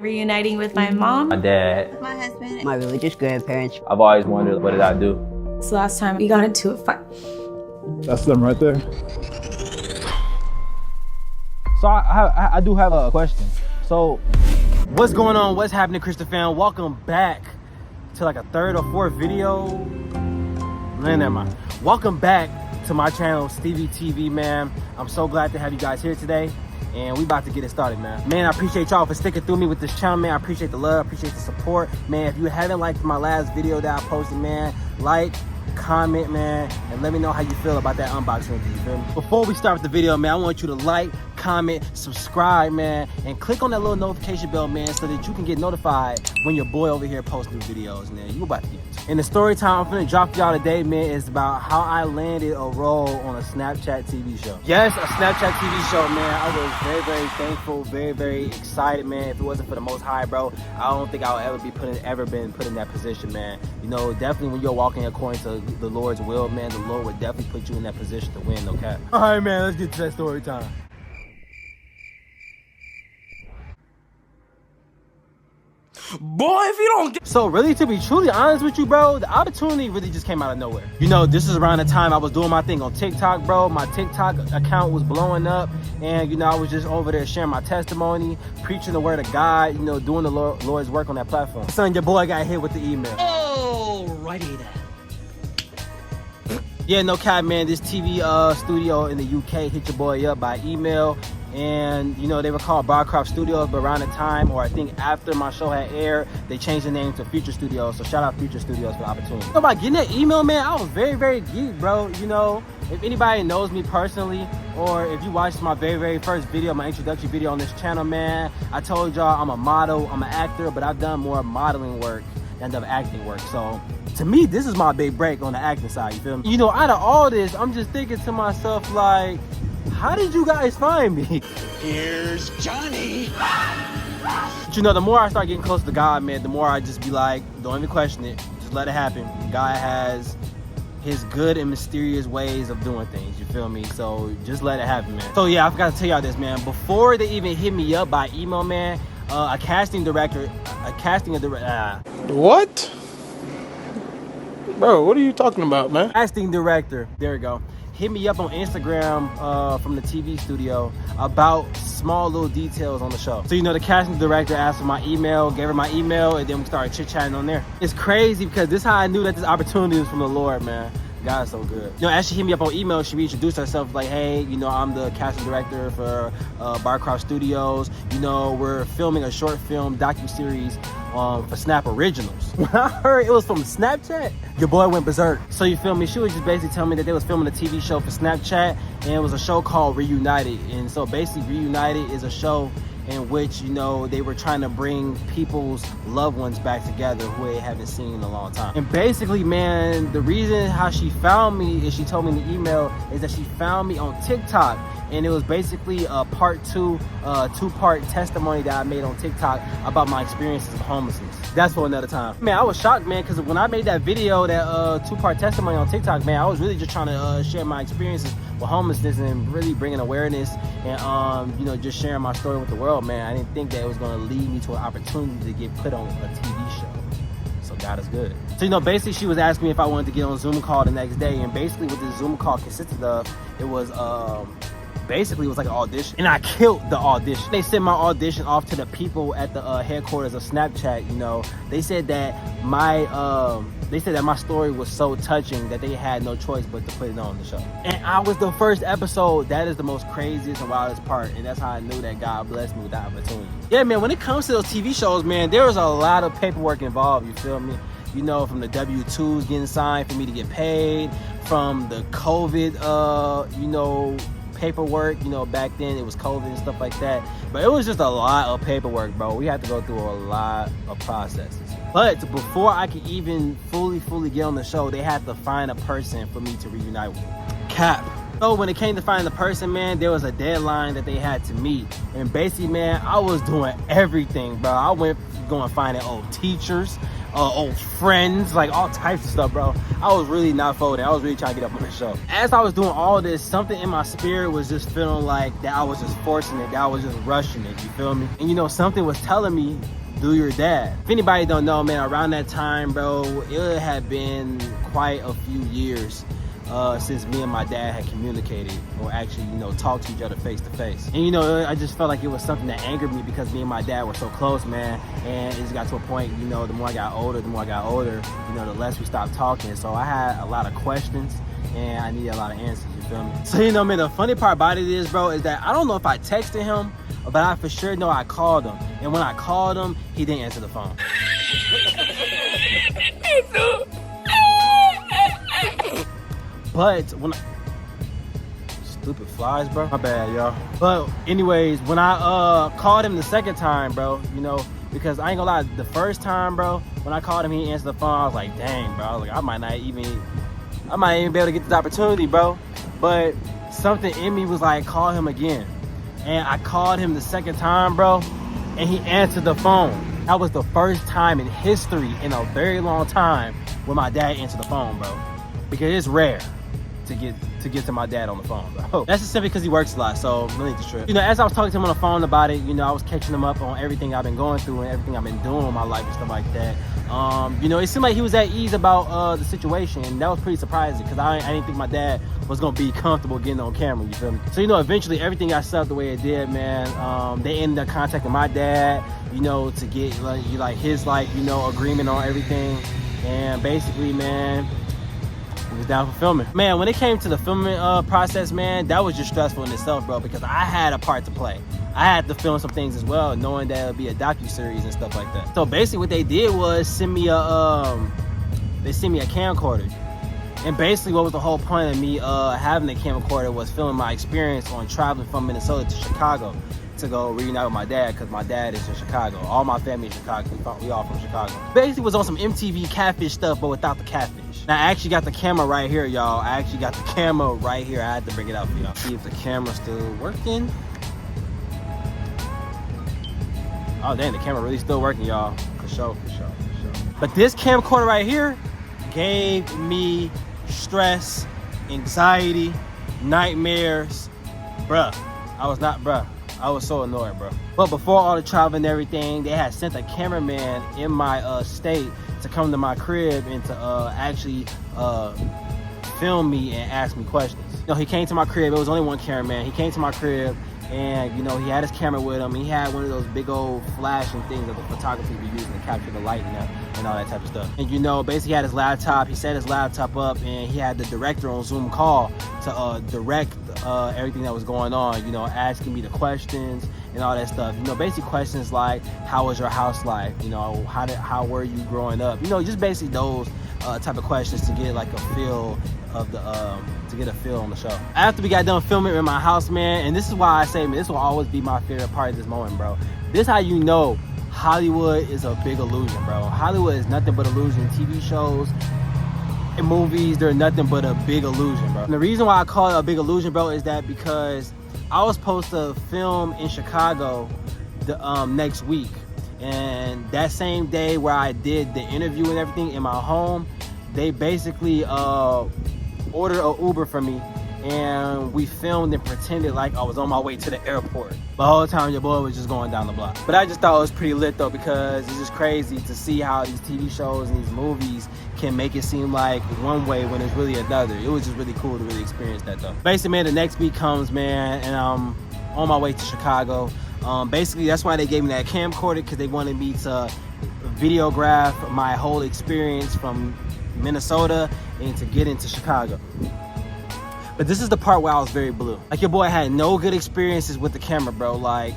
Reuniting with my mom, my dad, my husband, my religious grandparents. I've always wondered, what did I do? So last time we got into a fight. That's them right there. So I do have a question. So what's going on? What's happening, Christian fam? Welcome back to like a third or fourth video. Never mind. Welcome back to my channel, Stevie TV, man. I'm so glad to have you guys here today. And we about to get it started, man. Man, I appreciate y'all for sticking through me with this channel, man. I appreciate the love, I appreciate the support. Man, if you haven't liked my last video that I posted, man, like, comment, man, and let me know how you feel about that unboxing review, you feel me? Before we start with the video, man, I want you to like, comment, subscribe, man, and click on that little notification bell, man, so that you can get notified when your boy over here posts new videos, man. You about to get it. And the story time I'm finna drop for y'all today, man, is about how I landed a role on a Snapchat TV show. Yes, a Snapchat TV show, man. I was very, very thankful, very, very excited, man. If it wasn't for the Most High, bro, I don't think I would ever been put in that position, man. You know, definitely when you're walking according to the Lord's will, man, the Lord would definitely put you in that position to win, no cap. All right, man, let's get to that story time. Boy, if you don't get... So really, to be truly honest with you, bro, the opportunity really just came out of nowhere. You know, this is around the time I was doing my thing on TikTok, bro. My TikTok account was blowing up, and you know, I was just over there sharing my testimony, preaching the word of God, you know, doing the Lord's work on that platform. Son, your boy got hit with the email. Alrighty then. Yeah, no cap, man. This TV studio in the UK hit your boy up by email. And you know, they were called Broadcroft Studios, but around the time, or I think after my show had aired, they changed the name to Future Studios. So shout out Future Studios for the opportunity. So by getting that email, man, I was very, very geeked, bro. You know, if anybody knows me personally, or if you watched my very, very first video, my introductory video on this channel, man, I told y'all I'm a model, I'm an actor, but I've done more modeling work than the acting work. So to me, this is my big break on the acting side, you feel me? You know, out of all this, I'm just thinking to myself, like, how did you guys find me? Here's Johnny. But you know, the more I start getting close to God, man, the more I just be like, don't even question it. Just let it happen. God has his good and mysterious ways of doing things, you feel me? So just let it happen, man. So yeah, I forgot to tell y'all this, man. Before they even hit me up by email, man, a casting director. What? Bro, what are you talking about, man? Casting director, there we go. Hit me up on Instagram from the TV studio about small little details on the show. So, you know, the casting director asked for my email, gave her my email, and then we started chit-chatting on there. It's crazy because this is how I knew that this opportunity was from the Lord, man. God's so good. You know, as she hit me up on email, she reintroduced herself like, hey, you know, I'm the casting director for Broadcroft Studios. You know, we're filming a short film docuseries for Snap Originals. When I heard it was from Snapchat, your boy went berserk. So you feel me? She was just basically telling me that they was filming a TV show for Snapchat, and it was a show called Reunited. And so basically Reunited is a show in which, you know, they were trying to bring people's loved ones back together who they haven't seen in a long time. And basically, man, the reason how she found me is, she told me in the email, is that she found me on TikTok. And it was basically a two-part testimony that I made on TikTok about my experiences of homelessness. That's for another time. Man, I was shocked, man, because when I made that video, that two-part testimony on TikTok, man, I was really just trying to share my experiences with homelessness and really bringing awareness and, you know, just sharing my story with the world, man. I didn't think that it was going to lead me to an opportunity to get put on a TV show. So God is good. So, you know, basically she was asking me if I wanted to get on a Zoom call the next day. And basically what the Zoom call consisted of, it was... basically it was like an audition, and I killed the audition. They sent my audition off to the people at the headquarters of Snapchat. You know, they said that my story was so touching that they had no choice but to put it on the show. And I was the first episode. That is the most craziest and wildest part, and that's how I knew that God blessed me with that opportunity. Yeah, man, when it comes to those TV shows, man, there was a lot of paperwork involved, you feel me? You know, from the W-2s getting signed for me to get paid, from the COVID, you know, paperwork. You know, back then it was COVID and stuff like that, but it was just a lot of paperwork, bro. We had to go through a lot of processes. But before I could even fully get on the show, they had to find a person for me to reunite with. Cap, So when it came to finding the person, man, there was a deadline that they had to meet. And basically, man, I was doing everything, bro. I went going finding old teachers, old friends, like all types of stuff, bro. I was really not folding. I was really trying to get up on the show. As I was doing all this, something in my spirit was just feeling like that I was just forcing it, that I was just rushing it, you feel me? And you know, something was telling me, do your dad. If anybody don't know, man, around that time, bro, it had been quite a few years since me and my dad had communicated or actually, you know, talked to each other face to face. And you know, I just felt like it was something that angered me because me and my dad were so close, man. And it just got to a point, you know, the more I got older, you know, the less we stopped talking. So I had a lot of questions and I needed a lot of answers, you feel me? So, you know, man, the funny part about it is, bro, is that I don't know if I texted him, but I for sure know I called him. And when I called him, he didn't answer the phone. But when stupid flies, bro. My bad, y'all. But anyways, when I called him the second time, bro, you know, because I ain't gonna lie, the first time, bro, when I called him, he answered the phone. I was like, dang, bro. I was like, I might not even be able to get this opportunity, bro. But something in me was like, call him again. And I called him the second time, bro, and he answered the phone. That was the first time in history in a very long time when my dad answered the phone, bro. Because it's rare to get to my dad on the phone, bro. That's just simply because he works a lot, so really the trip. You know, as I was talking to him on the phone about it, you know, I was catching him up on everything I've been going through and everything I've been doing in my life and stuff like that. You know, it seemed like he was at ease about the situation, and that was pretty surprising because I didn't think my dad was gonna be comfortable getting on camera, you feel me? So, you know, eventually everything got set up the way it did, man. They ended up contacting my dad, you know, to get like his, like, you know, agreement on everything. And basically, man, he was down for filming. Man, when it came to the filming process, man, that was just stressful in itself, bro, because I had a part to play. I had to film some things as well, knowing that it would be a docuseries and stuff like that. So basically what they did was send me a camcorder. And basically what was the whole point of me having a camcorder was filming my experience on traveling from Minnesota to Chicago to go reunite with my dad, because my dad is in Chicago. All my family is Chicago. We all from Chicago. Basically was on some MTV catfish stuff, but without the catfish. Now I actually got the camera right here, y'all. I actually got the camera right here. I had to bring it out for y'all. See if the camera's still working. Oh dang, the camera really still working, y'all. For sure. But this camcorder right here gave me stress, anxiety, nightmares. I was so annoyed, bro. But before all the traveling and everything, they had sent a cameraman in my state to come to my crib and to actually film me and ask me questions. You know, he came to my crib. It was only one cameraman. He came to my crib and, you know, he had his camera with him. He had one of those big old flashing things that the photographers be using to capture the light and all that type of stuff. And, you know, basically he had his laptop. He set his laptop up and he had the director on Zoom call to direct everything that was going on, you know, asking me the questions and all that stuff. You know, basic questions like, how was your house life? You know, how were you growing up? You know, just basically those type of questions to get like a feel of the to get a feel on the show. After we got done filming in my house, man, and this is why I say, man, this will always be my favorite part of this moment, bro. This how you know Hollywood is a big illusion, bro. Hollywood is nothing but illusion. TV shows and movies, they're nothing but a big illusion, bro. And the reason why I call it a big illusion, bro, is that because I was supposed to film in Chicago the next week, and that same day where I did the interview and everything in my home, they basically ordered an Uber for me, and we filmed and pretended like I was on my way to the airport. The whole time your boy was just going down the block. But I just thought it was pretty lit though, because it's just crazy to see how these TV shows and these movies can make it seem like one way when it's really another. It was just really cool to really experience that though. Basically, man, the next week comes, man, and I'm on my way to Chicago. Basically, that's why they gave me that camcorder, because they wanted me to videograph my whole experience from Minnesota and to get into Chicago. But this is the part where I was very blue. Like, your boy had no good experiences with the camera, bro. Like,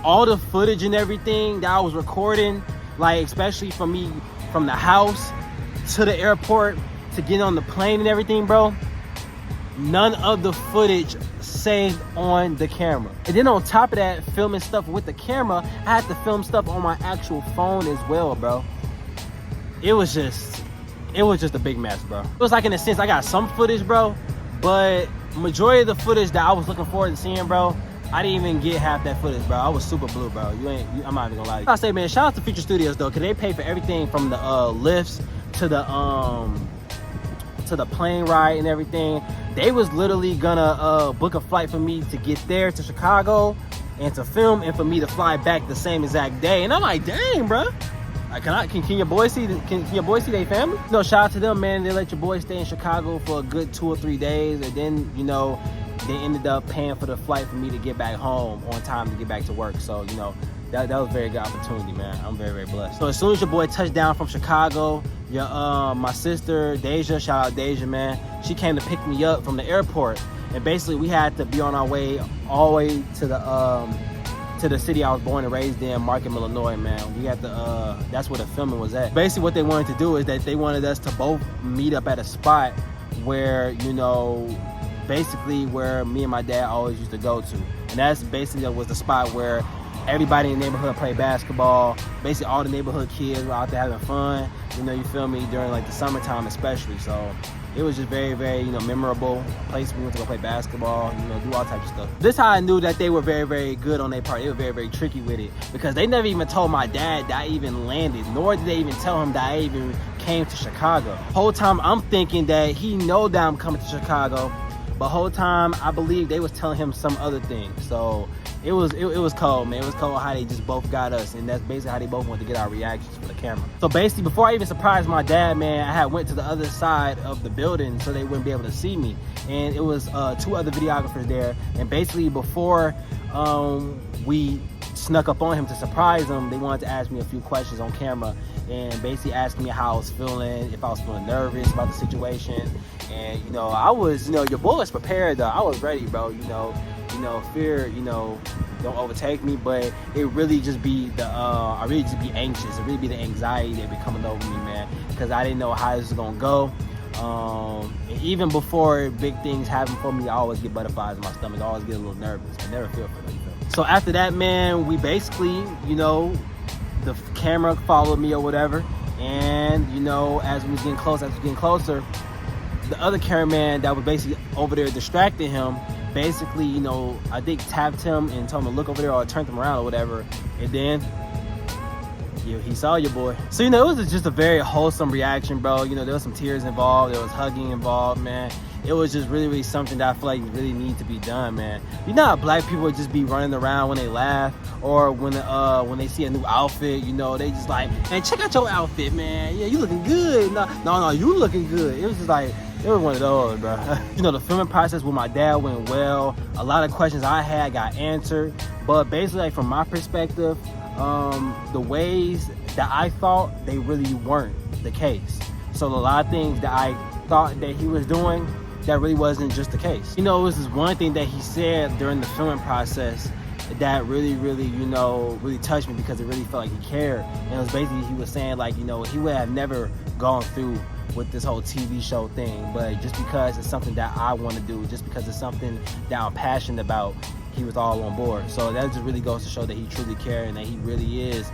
all the footage and everything that I was recording, like, especially from me from the house to the airport to get on the plane and everything, bro, none of the footage saved on the camera. And then on top of that, filming stuff with the camera, I had to film stuff on my actual phone as well, bro. It was just a big mess, bro. It was like, in a sense, I got some footage, bro, but majority of the footage that I was looking forward to seeing, bro, I didn't even get half that footage, bro. I was super blue, bro. I'm not even gonna lie to you. I say, man, shout out to Future Studios though, cause they pay for everything from the lifts to the plane ride and everything. They was literally gonna book a flight for me to get there to Chicago and to film, and for me to fly back the same exact day. And I'm like, dang, bro. Like, can your boys see their family? No, shout out to them, man. They let your boy stay in Chicago for a good 2 or 3 days, and then, you know, they ended up paying for the flight for me to get back home on time to get back to work. So, you know, that was a very good opportunity, man. I'm very, very blessed. So as soon as your boy touched down from Chicago, my sister Deja, shout out Deja, man, she came to pick me up from the airport, and basically we had to be on our way all the way to the city I was born and raised in, Markham, Illinois, man. We had to, that's where the filming was at. Basically what they wanted to do is that they wanted us to both meet up at a spot where, you know, basically where me and my dad always used to go to. And that's basically that was the spot where everybody in the neighborhood played basketball. Basically all the neighborhood kids were out there having fun, you know, you feel me, during like the summertime especially. So it was just very, very, you know, memorable place. We went to go play basketball, you know, do all types of stuff. This is how I knew that they were very, very good on their part. They were very, very tricky with it, because they never even told my dad that I even landed, nor did they even tell him that I even came to Chicago. Whole time I'm thinking that he know that I'm coming to Chicago, but whole time I believe they was telling him some other thing. So it was cold, man. It was cold how they just both got us, and that's basically how they both wanted to get our reactions for the camera. So basically, before I even surprised my dad, man, I had went to the other side of the building so they wouldn't be able to see me, and it was 2 other videographers there. And basically, before we snuck up on him to surprise him, they wanted to ask me a few questions on camera, and basically asked me how I was feeling, if I was feeling nervous about the situation. And you know, I was, you know, your boy was prepared though. I was ready, bro. You know, fear, you know, don't overtake me, but it really just be the I really just be anxious. It really be the anxiety that be coming over me, man, because I didn't know how this was gonna go. And even before big things happen for me, I always get butterflies in my stomach. I always get a little nervous. I never feel for them. So after that, man, we basically, you know, the camera followed me or whatever, and you know, as we was getting closer, the other cameraman that was basically over there distracting him, basically, you know, I think tapped him and told him to look over there or turned him around or whatever, and then he saw your boy. So, you know, it was just a very wholesome reaction, bro. You know, there was some tears involved, there was hugging involved, man. It was just really, really something that I feel like really need to be done, man. You know how black people just be running around when they laugh, or when they see a new outfit, you know, they just like, man, check out your outfit, man. Yeah, you looking good. No, you looking good. It was just like, it was one of those, bro. You know, the filming process with my dad went well. A lot of questions I had got answered, but basically, like, from my perspective, the ways that I thought, they really weren't the case. So a lot of things that I thought that he was doing, that really wasn't just the case. You know, it was this one thing that he said during the filming process that really, you know, really touched me, because it really felt like he cared. And it was basically, he was saying, like, you know, he would have never gone through with this whole TV show thing, but just because it's something that I want to do, just because it's something that I'm passionate about, he was all on board. So that just really goes to show that he truly cares, and that he really is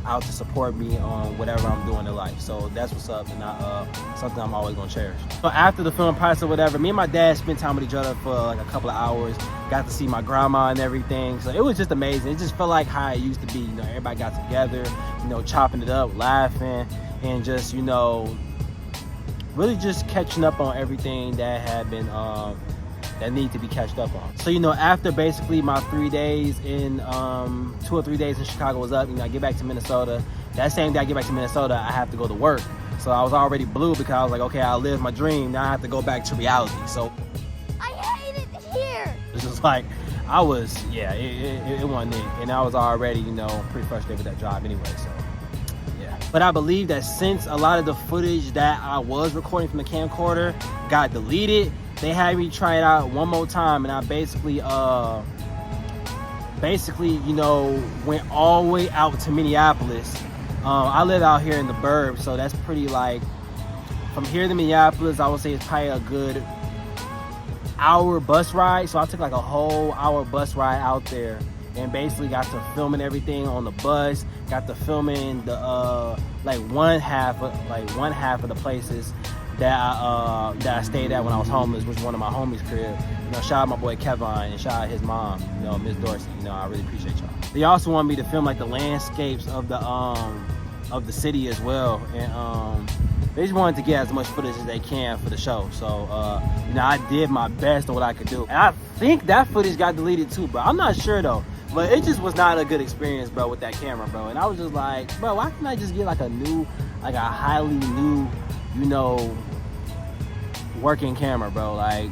out to support me on whatever I'm doing in life. So that's what's up, and something I'm always gonna cherish. So after the film process or whatever, me and my dad spent time with each other for like a couple of hours, got to see my grandma and everything. So it was just amazing. It just felt like how it used to be. You know, everybody got together, you know, chopping it up, laughing, and just, you know, really just catching up on everything that had been that need to be catched up on. So, you know, after basically my 3 days in 2 or 3 days in Chicago was up, you know, I get back to Minnesota. That same day I get back to Minnesota, I have to go to work. So I was already blue, because I was like, okay, I lived my dream, now I have to go back to reality. So I hate it here. it's just like, I was, yeah, it wasn't it. And I was already, you know, pretty frustrated with that job anyway, so yeah. But I believe that since a lot of the footage that I was recording from the camcorder got deleted, they had me try it out one more time, and I basically, you know, went all the way out to Minneapolis. I live out here in the burbs, so that's pretty, like, from here to Minneapolis, I would say it's probably a good hour bus ride. So I took like a whole hour bus ride out there, and basically got to filming everything on the bus, got to filming the like one half of the places that I stayed at when I was homeless, which was one of my homies' crib. You know, shout out my boy Kevin and shout out his mom, you know, Miss Dorsey. You know, I really appreciate y'all. They also want me to film like the landscapes of the city as well, and they just wanted to get as much footage as they can for the show. So you know, I did my best on what I could do, and I think that footage got deleted too, bro. I'm not sure though, but it just was not a good experience, bro, with that camera, bro. And I was just like, bro, why can't I just get like a highly new, you know, working camera, bro? Like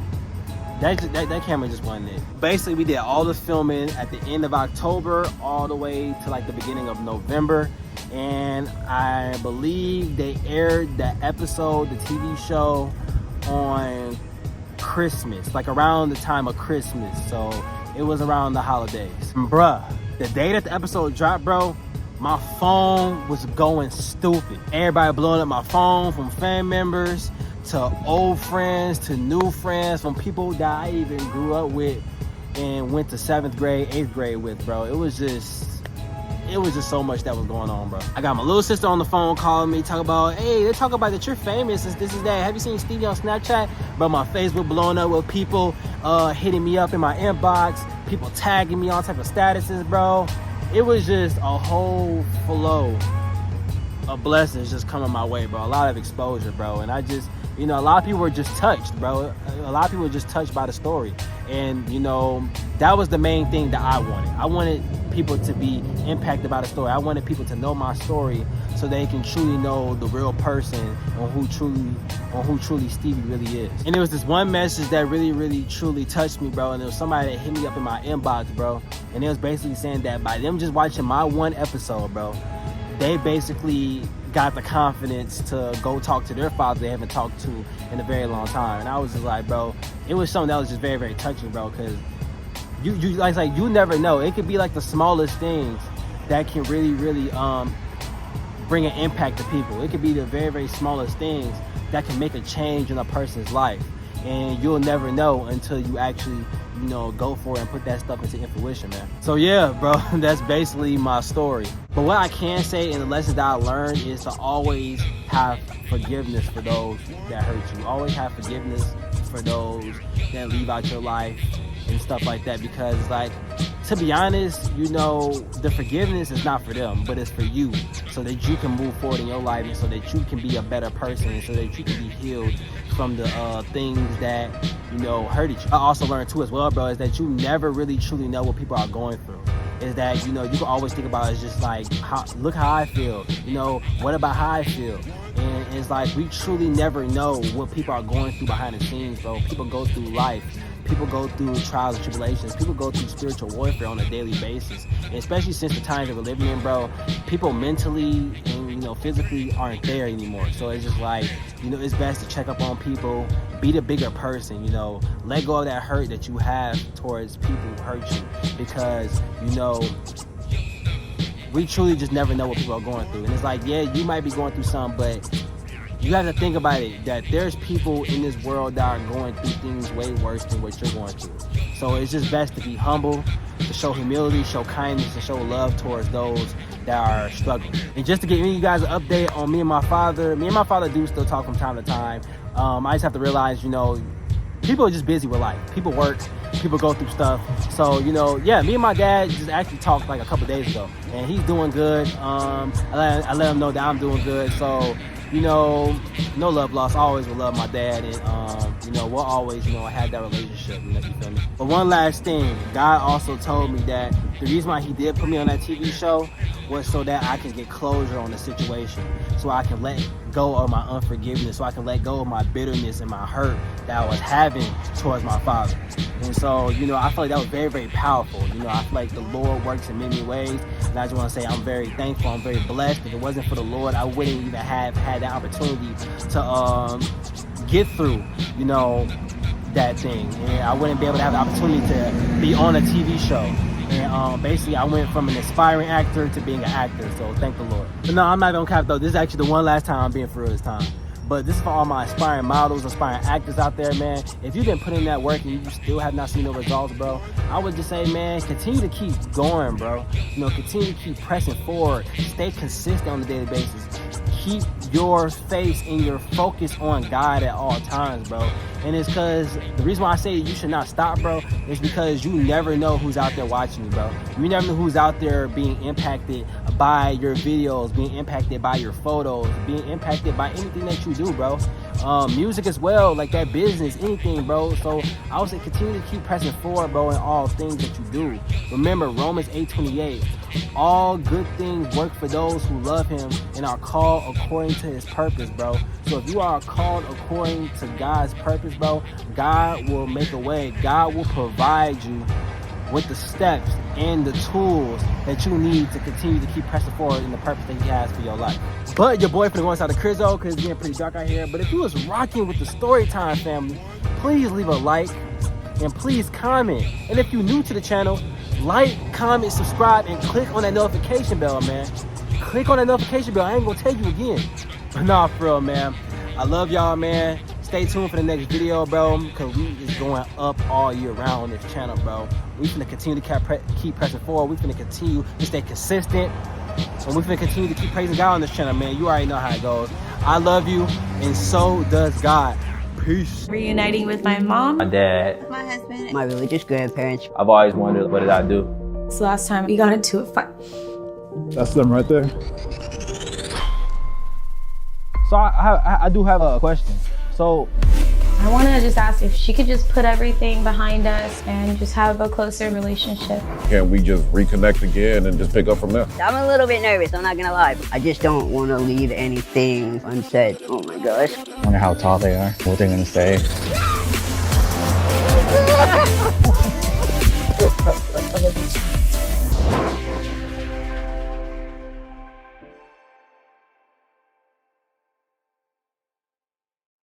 that camera just wasn't it. Basically, we did all the filming at the end of October all the way to like the beginning of November, and I believe they aired the episode, the TV show, on Christmas, like around the time of Christmas. So it was around the holidays. And bruh, the day that the episode dropped, bro, my phone was going stupid. Everybody blowing up my phone, from fan members to old friends to new friends, from people that I even grew up with and went to 7th grade, 8th grade with, bro. It was just so much that was going on, bro. I got my little sister on the phone calling me, talking about, hey, they talk about that you're famous, this is that. Have you seen Stevie on Snapchat? Bro, my Facebook blowing up with people hitting me up in my inbox, people tagging me, all type of statuses, bro. It was just a whole flow of blessings just coming my way, bro. A lot of exposure, bro. And I just, you know, a lot of people were just touched, bro. A lot of people were just touched by the story. And, you know, that was the main thing that I wanted. I wanted people to be impacted by the story. I wanted people to know my story so they can truly know the real person on who truly Stevie really is. And there was this one message that really, really, truly touched me, bro. And there was somebody that hit me up in my inbox, bro. And it was basically saying that by them just watching my one episode, bro, they basically got the confidence to go talk to their father they haven't talked to in a very long time. And I was just like, bro, it was something that was just very, very touching, bro, because you like you never know. It could be like the smallest things that can really, really bring an impact to people. It could be the very, very smallest things that can make a change in a person's life. And you'll never know until you actually, you know, go for it and put that stuff into fruition, man. So yeah, bro, that's basically my story. But what I can say in the lessons that I learned is to always have forgiveness for those that hurt you. Always have forgiveness for those that leave out your life and stuff like that, because like, to be honest, you know, the forgiveness is not for them, but it's for you, so that you can move forward in your life and so that you can be a better person and so that you can be healed from the things that, you know, hurted you. I also learned too as well, bro, is that you never really truly know what people are going through. Is that, you know, you can always think about it as just like, look how I feel, you know, what about how I feel? And it's like, we truly never know what people are going through behind the scenes, bro. People go through life. People go through trials and tribulations. People go through spiritual warfare on a daily basis. And especially since the times that we're living in, bro, people mentally and, you know, physically aren't there anymore. So it's just like, you know, it's best to check up on people, be the bigger person, you know, let go of that hurt that you have towards people who hurt you. Because, you know, we truly just never know what people are going through. And it's like, yeah, you might be going through something, but you have to think about it, that there's people in this world that are going through things way worse than what you're going through. So it's just best to be humble, to show humility, show kindness, and show love towards those that are struggling. And just to give you guys an update on me and my father do still talk from time to time. I just have to realize, you know, people are just busy with life. People work, people go through stuff. So, you know, yeah, me and my dad just actually talked like a couple days ago, and he's doing good. I let him know that I'm doing good. So, you know, no love lost. I always will love my dad, and you know, we'll always, you know, have that relationship, you know, you feel me? But one last thing, God also told me that the reason why he did put me on that TV show was so that I can get closure on the situation, so I can let go of my unforgiveness, so I can let go of my bitterness and my hurt that I was having towards my father. And so, you know, I feel like that was very, very powerful. You know, I feel like the Lord works in many ways, and I just want to say I'm very thankful, I'm very blessed. If it wasn't for the Lord, I wouldn't even have had that opportunity to get through, you know, that thing. And I wouldn't be able to have the opportunity to be on a TV show. And basically, I went from an aspiring actor to being an actor, so thank the Lord. But no, I'm not gonna cap though. This is actually the one last time I'm being for real this time. But this is for all my aspiring models, aspiring actors out there, man. If you've been putting in that work and you still have not seen no results, bro, I would just say, man, continue to keep going, bro. You know, continue to keep pressing forward. Stay consistent on a daily basis. keep your face and your focus on God at all times, bro. And it's because the reason why I say you should not stop, bro, is because you never know who's out there watching you, bro. You never know who's out there being impacted by your videos, being impacted by your photos, being impacted by anything that you do, bro. Music as well, like that business, anything, bro. So I would say continue to keep pressing forward, bro, in all things that you do. Remember Romans 8:28. All good things work for those who love him and are called according to his purpose, bro. So if you are called according to God's purpose, bro, God will make a way. God will provide you with the steps and the tools that you need to continue to keep pressing forward in the purpose that he has for your life. But your boy finna go inside the Crizzo because it's getting pretty dark out here. But if you was rocking with the Storytime family, please leave a like and please comment. And if you're new to the channel, like, comment, subscribe, and click on that notification bell, man. Click on that notification bell. I ain't gonna tell you again. But nah, for real, man. I love y'all, man. Stay tuned for the next video, bro, because we is going up all year round on this channel, bro. We finna continue to keep pressing forward. We finna continue to stay consistent. And we finna continue to keep praising God on this channel, man. You already know how it goes. I love you, and so does God. Peace. Reuniting with my mom. My dad. My husband. My religious grandparents. I've always wondered, what did I do? It's the last time we got into a fight. That's them right there. So I do have a question. So I want to just ask if she could just put everything behind us and just have a closer relationship. Can we just reconnect again and just pick up from there? I'm a little bit nervous, I'm not gonna lie. I just don't want to leave anything unsaid. Oh my gosh. I wonder how tall they are, what they're gonna say.